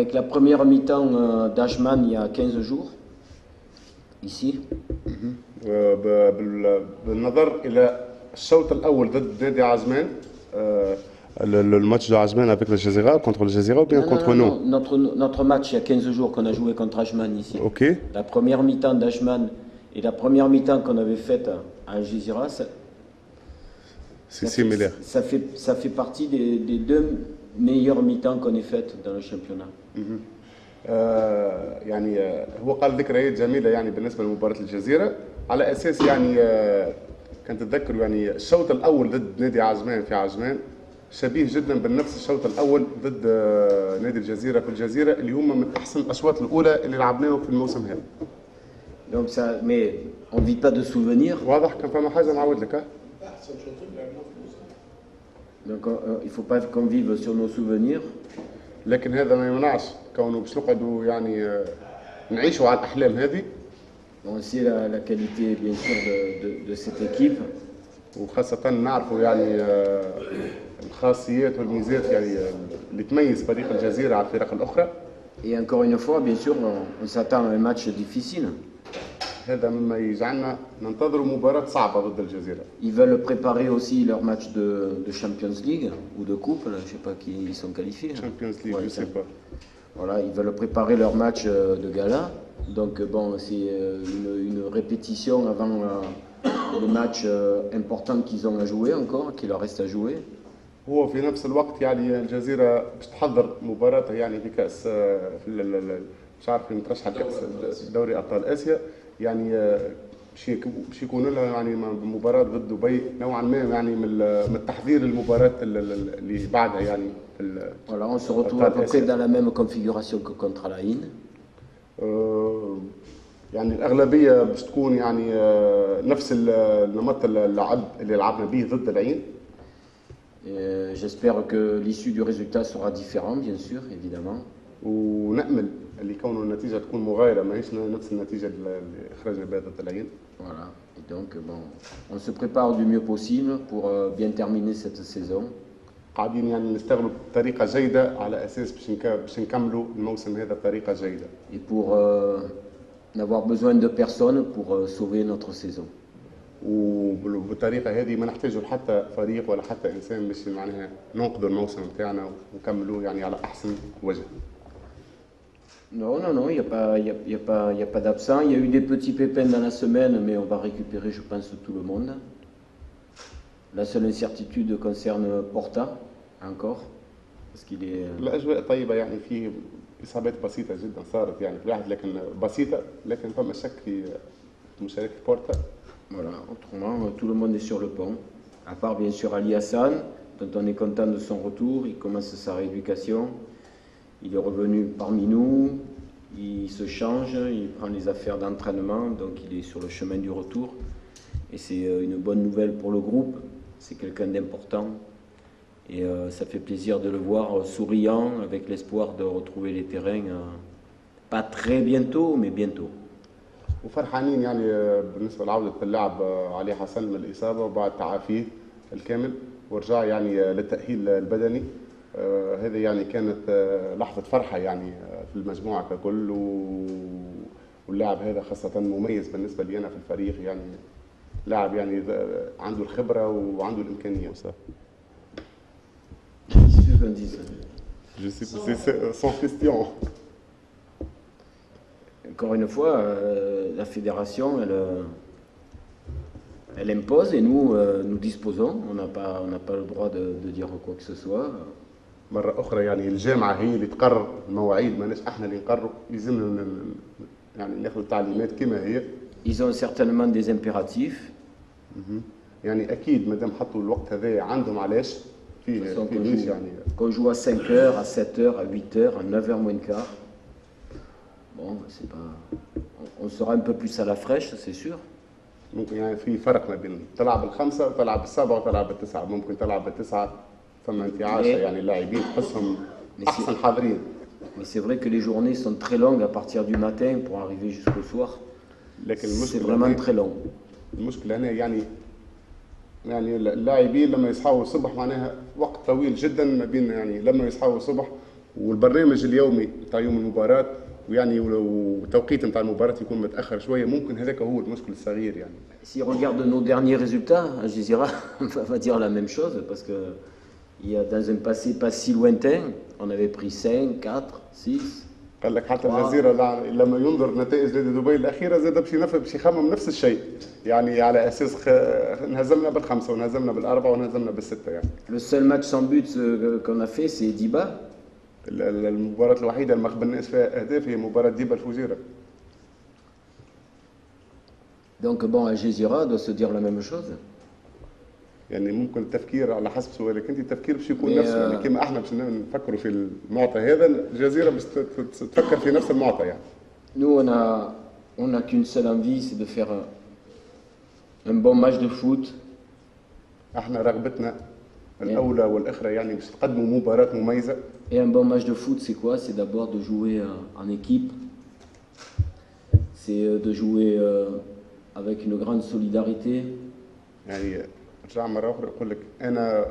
avec la première mi-temps d'Ashman il y a 15 jours, ici. بالنظر الى الشوط الاول ضد نادي عجمان le match de Ajman avec le Jazeera, contre le Jazeera ou bien contre nous? Notre match il y a 15 jours qu'on a joué contre Ashman ici. Ok. La première mi-temps d'Ashman et la première mi-temps qu'on avait faite à Al Jazeera, c'est similaire. Ça fait partie des deux meilleures mi-temps qu'on ait faites dans le championnat. يعني هو قال ذكريات جميله يعني بالنسبه لمباراه الجزيره على اساس يعني كان تتذكروا يعني الشوط الاول ضد نادي عجمان في عجمان شبيه جدا بالنفس الشوط الاول ضد نادي الجزيره في الجزيره اللي هما من احسن الاشواط الاولى اللي لعبناهم في الموسم هذا. Donc ça, mais on vit pas de souvenirs. واضح كان فما حاجه نعاود لك. Donc il faut pas qu'on vive sur nos souvenirs. لكن هذا ما يمنعش كونه باش نقعدوا يعني نعيشوا على الاحلام هذه. On sait la qualité bien sûr de cette équipe. وخاصة نعرفوا يعني الخاصيات والميزات يعني اللي تميز فريق الجزيرة على الفرق الأخرى. Et encore une fois, bien sûr, on s'attend à un match difficile. هذا مما يجعلنا ننتظر مباراة صعبة ضد الجزيرة. Ils veulent préparer aussi leur match de Champions League ou de coupe, là, je sais pas qui ils sont qualifiés. Champions League, ouais, je sais pas. Voilà, ils veulent préparer leur match de gala. Donc bon, c'est une répétition avant les matchs importants qu'ils ont à jouer encore, qu'il leur reste à jouer. هو في نفس الوقت يعني الجزيرة باش تحضر مباراتها يعني في كأس في مش عارف مترشح كأس دوري أبطال آسيا يعني باش يكون لها يعني مباراة ضد دبي نوعا ما يعني من التحضير المباراة اللي بعدها يعني في Voilà, on se retrouve à peu près dans la même configuration que contre Al-Ain. يعني الأغلبية باش تكون يعني نفس النمط اللعب اللي لعبنا به ضد العين. J'espère que l'issue du résultat sera différente, bien sûr, évidemment. ونأمل اللي كونه النتيجة تكون مغايرة ماهيش نفس النتيجة اللي خرجنا بها ضد العين. Voilà. Et donc bon, on se prépare du mieux possible pour bien terminer cette saison. قاعدين يعني نشتغلوا بطريقة جيدة على أساس باش نكملوا الموسم هذا بطريقة جيدة. Et pour n'avoir besoin de personne pour sauver notre saison. وبالطريقة هذه ما نحتاجوا حتى فريق ولا حتى إنسان باش معناها ننقذوا الموسم بتاعنا ونكملوا يعني على أحسن وجه. Non, non, non, il n'y a pas d'absent. Il y a eu des petits pépins dans la semaine, mais on va récupérer, je pense, tout le monde. La seule incertitude concerne Porta, encore, parce qu'il est... الأجواء طيبة يعني في إصابات بسيطة جدا صارت يعني في الواحد لكن بسيطة لكن فما شك في مشاركة بورتا. Voilà, autrement, tout le monde est sur le pont, à part bien sûr Ali Hassan, dont on est content de son retour, il commence sa rééducation, il est revenu parmi nous, il se change, il prend les affaires d'entraînement, donc il est sur le chemin du retour, et c'est une bonne nouvelle pour le groupe, c'est quelqu'un d'important, et ça fait plaisir de le voir souriant, avec l'espoir de retrouver les terrains, pas très bientôt, mais bientôt. وفرحانين يعني بالنسبه لعوده اللاعب علي حسن من الاصابه وبعد تعافيه الكامل ورجع يعني للتاهيل البدني. هذه يعني كانت لحظه فرحه يعني في المجموعه ككل واللاعب هذا خاصه مميز بالنسبه لي انا في الفريق يعني لاعب يعني عنده الخبره وعنده الامكانيه. Je sais pas, c'est sans question. Encore une fois, la fédération, elle impose et nous, nous disposons. On n'a pas le droit de dire quoi que ce soit. مرة أخرى يعني الجامعة هي اللي تقرر المواعيد ماناش احنا اللي نقرروا يلزمنا يعني ناخذ التعليمات كما هي. Ils ont certainement des impératifs. يعني أكيد ما دام حطوا الوقت هذا عندهم علاش فيه يعني. Qu'on joue à 5h, à 7h, à 8h, à 9h moins le quart. Bon, c'est pas... On sera un peu plus à la fraîche, c'est sûr. ممكن يعني في فرق ما بين تلعب الخمسة وتلعب السبعة وتلعب التسعة، ممكن تلعب التسعة ثم انتعاشة يعني اللاعبين تحسهم أحسن حاضرين. Mais c'est vrai que les journées sont très longues à partir du matin pour arriver jusqu'au soir. C'est vraiment très long. المشكلة هنا يعني اللاعبين لما يصحوا الصبح معناها وقت طويل جدا ما بين يعني لما يصحوا الصبح والبرنامج اليومي نتاع يوم المباراه ويعني والتوقيت نتاع المباراه يكون متاخر شويه، ممكن هذاك هو المشكل الصغير يعني. Si on regarde nos derniers résultats, Al Jazeera va dire la même chose parce que il y a dans un passé pas si lointain, on avait pris 5, 4, 6. قال لك حتى الجزيره لما ينظر نتائج نادي دبي الاخيره زاد باش يخمم نفس الشيء، يعني على اساس انهزمنا بالخمسه وانهزمنا بالاربعه وانهزمنا بالسته يعني. Le seul match sans but qu'on a fait c'est Diba. المباراه الوحيده اللي ما قبلناش فيها اهداف هي مباراه ديبا الفجيره. Donc bon, Al Jazeera doit se dire la même chose. يعني ممكن التفكير على حسب سؤالك انت، التفكير باش يكون نفسه يعني كما احنا باش نفكروا في المعطى هذا، الجزيره باش تفكر في نفس المعطى يعني. Nous on a qu'une seule envie, c'est de faire un bon match de foot. احنا رغبتنا الاولى والاخرى يعني باش تقدموا مباراه مميزه. Et un bon match de foot, c'est quoi? C'est d'abord de jouer en équipe. C'est de jouer avec une grande solidarité. يعني رجع مرة أخرى يقول لك أنا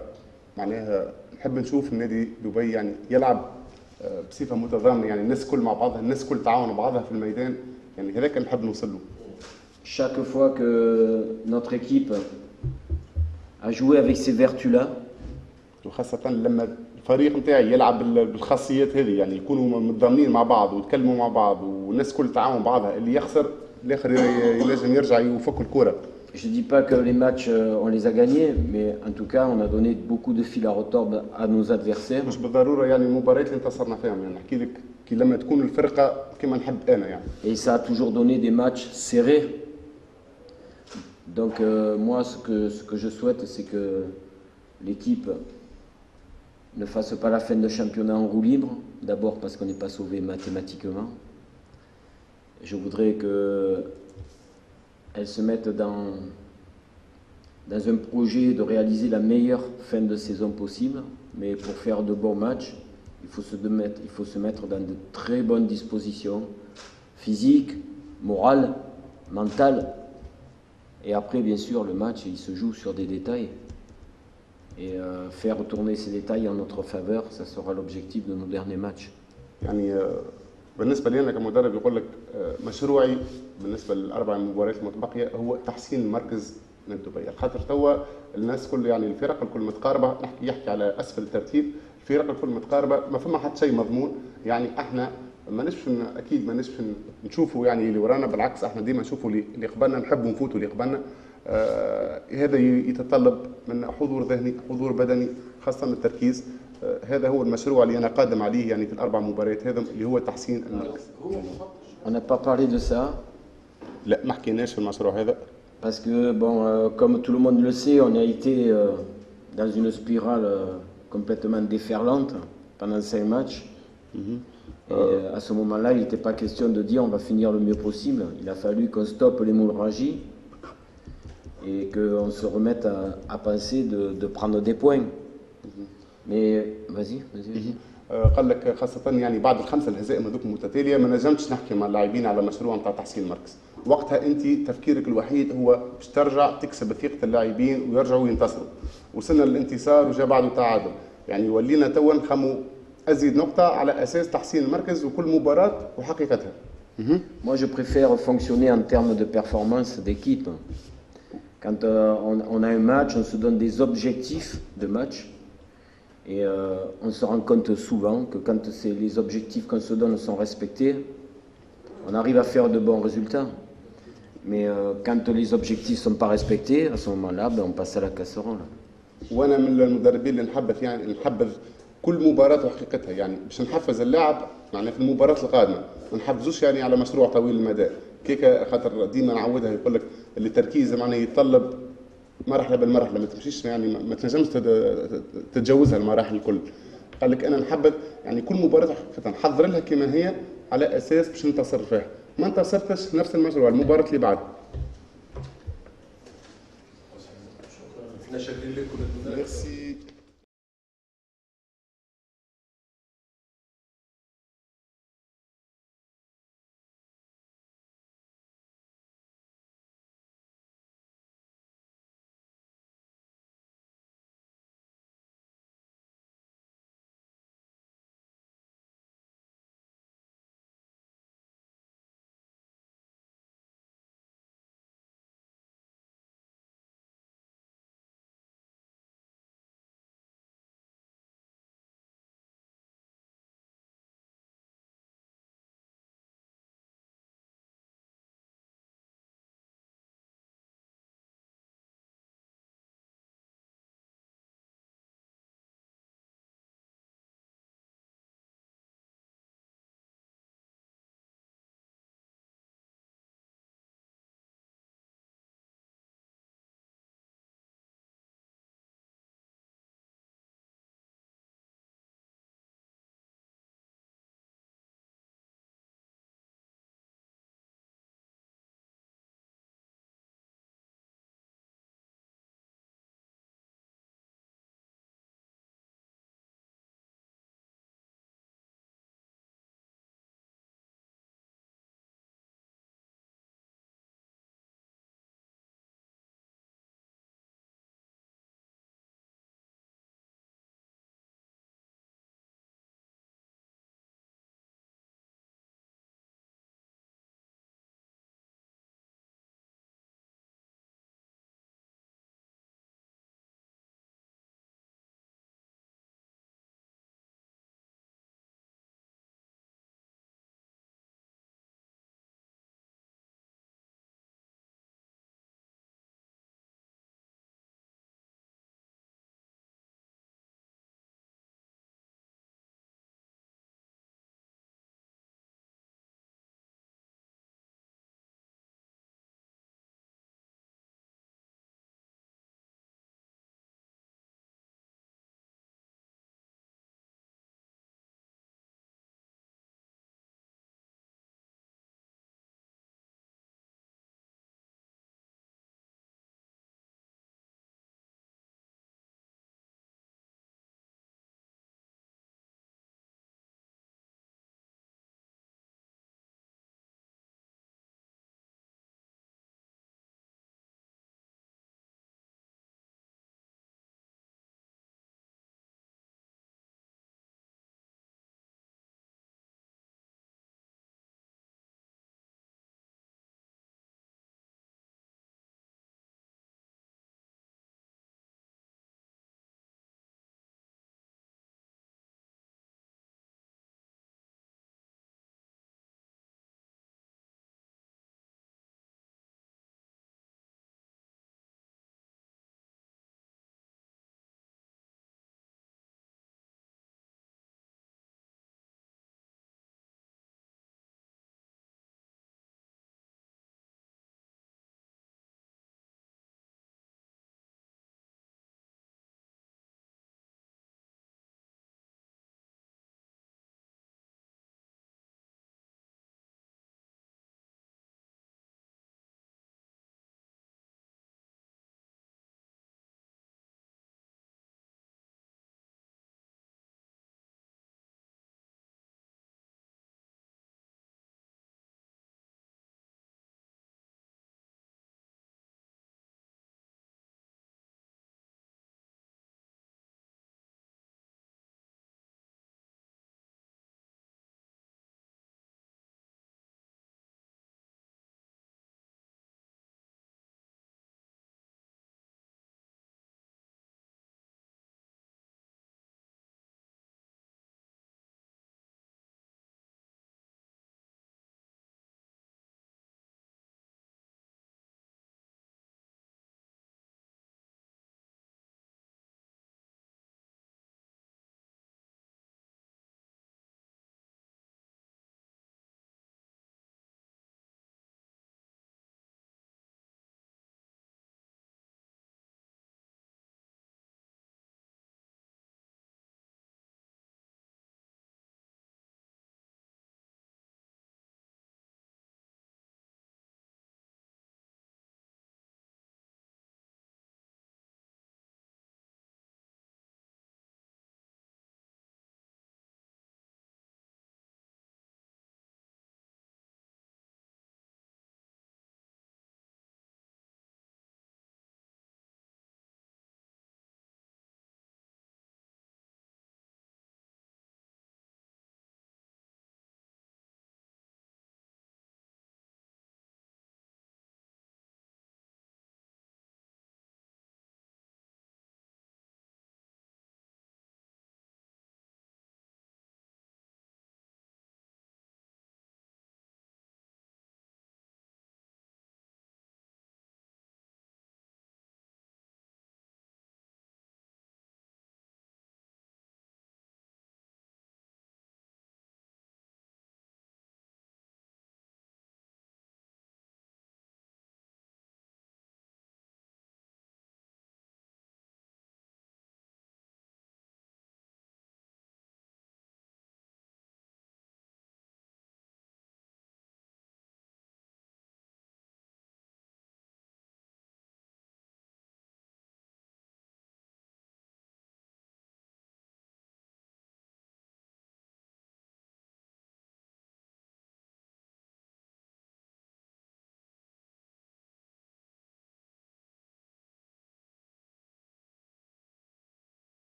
معناها نحب نشوف النادي دبي يعني يلعب بصفة متضامنة، يعني الناس كل مع بعضها، الناس كل تعاون بعضها في الميدان، يعني هذاك اللي نحب نوصل له. Chaque fois que notre équipe a joué avec ces vertus-là, وخاصة لما الفريق نتاعي يلعب بالخاصيات هذه، يعني يكونوا متضامنين مع بعض ويتكلموا مع بعض والناس كل تعاون بعضها، اللي يخسر الآخر يلازم يرجع يفك الكرة. je ne dis pas que les matchs on les a gagnés, mais en tout cas on a donné beaucoup de fil à retordre à nos adversaires. مش بالضرورة يعني المباريات اللي انتصرنا فيهم، يعني نحكي لك كي لما تكون الفرقة كما نحب أنا يعني. Et ça a toujours donné des matchs serrés. Donc moi ce que je souhaite c'est que l'équipe ne fasse pas la fin de championnat en roue libre, d'abord parce qu'on n'est pas sauvé mathématiquement. Je voudrais qu'elle se mette dans un projet de réaliser la meilleure fin de saison possible, mais pour faire de bons matchs, il faut se mettre dans de très bonnes dispositions physiques, morales, mentales. Et après, bien sûr, le match, il se joue sur des détails. Et faire tourner ces détails en notre faveur, ça sera l'objectif de nos derniers matchs. يعني بالنسبة لي أنا كمدرب يقول لك مشروعي بالنسبة للأربع مباريات المتبقية هو تحسين المركز نادي دبي، خاطر توا الناس كل يعني الفرق الكل متقاربة، يحكي على أسفل الترتيب، الفرق الكل متقاربة، ما فما حتى شيء مضمون، يعني احنا ماناش أكيد ماناش نشوفوا يعني اللي ورانا، بالعكس احنا ديما نشوفوا اللي قبلنا، نحبوا نفوتوا اللي قبلنا. هذا يتطلب من حضور ذهني، حضور بدني، خاصة التركيز. هذا هو المشروع اللي أنا قادم عليه يعني في الأربع مباريات هذا، اللي هو تحسين المركز. On n'a pas parlé de ça. لا ما حكيناش في المشروع هذا. Parce que bon, comme tout le monde le sait, on a été dans une spirale complètement déferlante pendant 5 matchs. Et à ce moment-là, il n'était pas question de dire on va finir le mieux possible. Il a fallu qu'on stoppe l'hémorragie et qu'on se remette à penser de prendre des points. Mais vas-y. قال لك خاصة يعني بعد الخمسة الهزائم هذوك المتتالية ما نجمتش نحكي مع اللاعبين على مشروع نتاع تحسين المركز. وقتها أنت تفكيرك الوحيد هو باش ترجع تكسب ثقة اللاعبين ويرجعوا ينتصروا. وصلنا للانتصار وجاء بعده تعادل. يعني ولينا توا نخموا أزيد نقطة على أساس تحسين المركز وكل مباراة وحقيقتها. Moi je préfère fonctionner en termes de performance d'équipe. Quand on a un match, on se donne des objectifs de match. Et on se rend compte souvent que quand les objectifs qu'on se donne sont respectés, on arrive à faire de bons résultats. Mais quand les objectifs ne sont pas respectés, à ce moment-là, on passe à la casserole. وانا من المدربين اللي نحبذ كل مباراة وحقيقتها، يعني باش نحفز اللاعب معنا في المباراة القادمة، ما نحفزوش يعني على مشروع طويل المدى. كيكا خاطر ديما نعودها يقول لك اللي التركيز معناه يتطلب مرحله بالمرحله، ما تمشيش يعني ما تنجمش تتجاوزها المراحل الكل. قال لك انا نحبذ يعني كل مباراه حقيقه نحضر لها كما هي على اساس باش ننتصر فيها، ما انتصرتش نفس المشروع المباراه اللي بعد. شكرا، احنا شاكرين لكم. ميرسي.